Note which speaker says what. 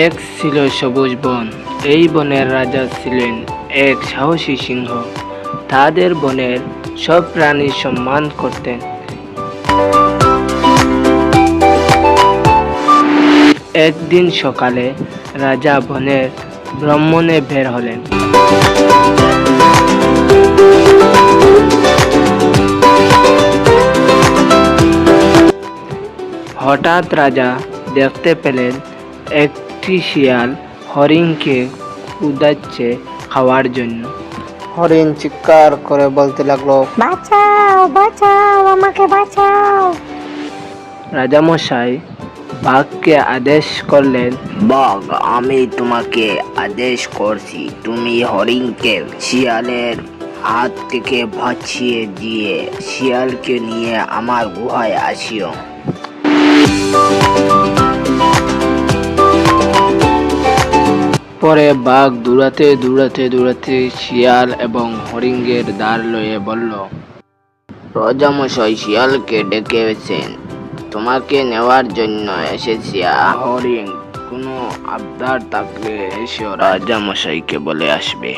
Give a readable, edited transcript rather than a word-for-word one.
Speaker 1: এক ছিল সবুজ বন। এই বনের রাজা ছিলেন এক সাহসী সিংহ। তাদের বনের সব প্রাণী সম্মান করতেন। একদিন সকালে রাজা বনের ভ্রমণে বের হলেন। হঠাৎ রাজা দেখতে পেলেন একটি শিয়াল হরিণকে কুদাচ্ছে খাওয়ার জন্য। হরিণ চিৎকার করে বলতে লাগলো,
Speaker 2: বাঁচাও বাঁচাও, আমাকে বাঁচাও।
Speaker 1: রাজামশাই বাঘকে আদেশ করলেন,
Speaker 3: বাঘ, আমি তোমাকে আদেশ করছি, তুমি হরিণকে শিয়ালের হাত থেকে বাঁচিয়ে দিয়ে শিয়ালকে নিয়ে আমার গুহায় আসিও।
Speaker 1: পরে বাঘ দৌড়াতে শিয়াল এবং হরিণের দ্বার লয়ে বলল,
Speaker 3: রাজামশাই শিয়ালকে ডেকেছেন, তোমাকে নেওয়ার জন্য এসেছি। হরিণ, কোনো আবদার থাকলে এসো, রাজামশাইকে বলে আসবে।